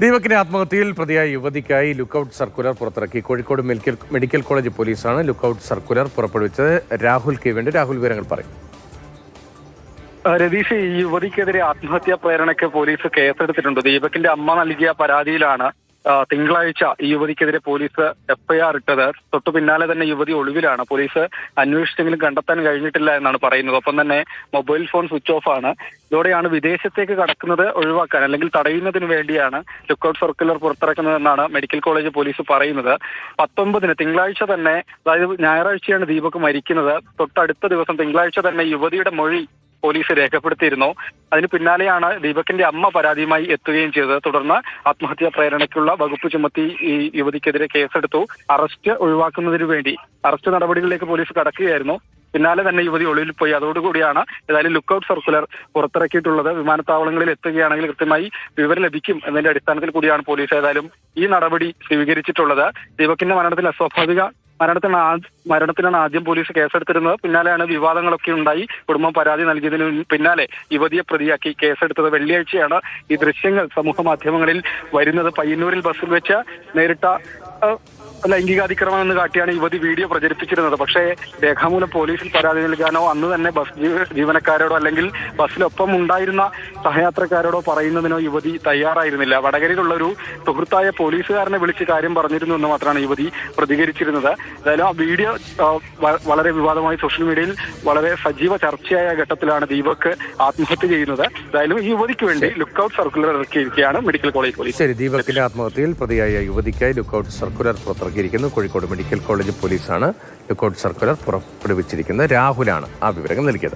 ദീപകിന്റെ ആത്മഹത്യയിൽ പ്രതിയായ യുവതിക്കായി ലുക്കൌട്ട് സർക്കുലർ പുറത്തിറക്കി. കോഴിക്കോട് മെഡിക്കൽ കോളേജ് പോലീസാണ് ലുക്കൌട്ട് സർക്കുലർ പുറപ്പെടുവിച്ചത്. രാഹുൽ കെ വേണ്ടി രാഹുൽ വിവരങ്ങൾ പറയും. രതീഷ്, ഈ യുവതിക്കെതിരെ ആത്മഹത്യാ പ്രേരണയ്ക്ക് പോലീസ് കേസെടുത്തിട്ടുണ്ട്. ദീപകിന്റെ അമ്മ നൽകിയ പരാതിയിലാണ് തിങ്കളാഴ്ച ഈ യുവതിക്കെതിരെ പോലീസ് എഫ്ഐആർ ഇട്ടത്. തൊട്ടു പിന്നാലെ തന്നെ യുവതി ഒളിവിലാണ്. പോലീസ് അന്വേഷിച്ചെങ്കിലും കണ്ടെത്താൻ കഴിഞ്ഞിട്ടില്ല എന്നാണ് പറയുന്നത്. ഒപ്പം തന്നെ മൊബൈൽ ഫോൺ സ്വിച്ച് ഓഫ് ആണ്. ഇതോടെയാണ് വിദേശത്തേക്ക് കടക്കുന്നത് ഒഴിവാക്കാൻ അല്ലെങ്കിൽ തടയുന്നതിന് വേണ്ടിയാണ് ലുക്കൌട്ട് സർക്കുലർ പുറത്തിറക്കുന്നതെന്നാണ് മെഡിക്കൽ കോളേജ് പോലീസ് പറയുന്നത്. 19-ന് തിങ്കളാഴ്ച തന്നെ, അതായത് ഞായറാഴ്ചയാണ് ദീപക് മരിക്കുന്നത്. തൊട്ടടുത്ത ദിവസം തിങ്കളാഴ്ച തന്നെ യുവതിയുടെ മൊഴി പോലീസ് രേഖപ്പെടുത്തിയിരുന്നു. അതിന് പിന്നാലെയാണ് ദീപകിന്റെ അമ്മ പരാതിയുമായി എത്തുകയും ചെയ്തത്. തുടർന്ന് ആത്മഹത്യാ പ്രേരണയ്ക്കുള്ള വകുപ്പ് ചുമത്തി ഈ യുവതിക്കെതിരെ കേസെടുത്തു. അറസ്റ്റ് ഒഴിവാക്കുന്നതിന് വേണ്ടി അറസ്റ്റ് നടപടികളിലേക്ക് പോലീസ് കടക്കുകയായിരുന്നു. പിന്നാലെ തന്നെ യുവതി ഒളിവിൽ പോയി. അതോടുകൂടിയാണ് ഏതായാലും ലുക്കൌട്ട് സർക്കുലർ പുറത്തിറക്കിയിട്ടുള്ളത്. വിമാനത്താവളങ്ങളിൽ എത്തുകയാണെങ്കിൽ കൃത്യമായി വിവരം ലഭിക്കും എന്നതിന്റെ അടിസ്ഥാനത്തിൽ കൂടിയാണ് പോലീസ് ഏതായാലും ഈ നടപടി സ്വീകരിച്ചിട്ടുള്ളത്. ദീപകിന്റെ മരണത്തിൽ അസ്വാഭാവിക മരണത്തിനാണ് ആദ്യം പോലീസ് കേസെടുത്തിരുന്നത്. പിന്നാലെയാണ് വിവാദങ്ങളൊക്കെ ഉണ്ടായി. കുടുംബം പരാതി നൽകിയതിന് പിന്നാലെ യുവതിയെ പ്രതിയാക്കി കേസെടുത്തത്. വെള്ളിയാഴ്ചയാണ് ഈ ദൃശ്യങ്ങൾ സമൂഹ മാധ്യമങ്ങളിൽ വരുന്നത്. പയ്യന്നൂരിൽ ബസ്സിൽ വെച്ച് നേരിട്ട ലൈംഗികാതിക്രമം എന്ന് കാട്ടിയാണ് യുവതി വീഡിയോ പ്രചരിപ്പിച്ചിരുന്നത്. പക്ഷേ രേഖാമൂലം പോലീസിൽ പരാതി നൽകാനോ അന്ന് തന്നെ ബസ് ജീവനക്കാരോടോ അല്ലെങ്കിൽ ബസ്സിലൊപ്പം ഉണ്ടായിരുന്ന സഹയാത്രക്കാരോടോ പറയുന്നതിനോ യുവതി തയ്യാറായിരുന്നില്ല. വടകരയിലുള്ള ഒരു സുഹൃത്തായ പോലീസുകാരനെ വിളിച്ച് കാര്യം പറഞ്ഞിരുന്നു എന്ന് മാത്രമാണ് യുവതി പ്രതികരിച്ചിരുന്നത്. എന്തായാലും ആ വീഡിയോ വളരെ വിവാദമായി സോഷ്യൽ മീഡിയയിൽ വളരെ സജീവ ചർച്ചയായ ഘട്ടത്തിലാണ് ദീപക് ആത്മഹത്യ ചെയ്യുന്നത്. എന്തായാലും ഈ യുവതിക്ക് വേണ്ടി ലുക്കൌട്ട് സർക്കുലർ ഇറക്കിയിരിക്കുകയാണ് മെഡിക്കൽ കോളേജ് പോലീസ്. ശരി, ദീപകിന്റെ ആത്മഹത്യയിൽ പ്രതിയായ യുവതിക്കായി ലുക്കൌട്ട് സർക്കുലർ പുറത്തിറക്കിയിരിക്കുന്നു. കോഴിക്കോട് മെഡിക്കൽ കോളേജ് പോലീസാണ് ലുക്കൌട്ട് സർക്കുലർ പുറപ്പെടുവിച്ചിരിക്കുന്നത്. രാഹുലാണ് ആ വിവരങ്ങൾ നൽകിയത്.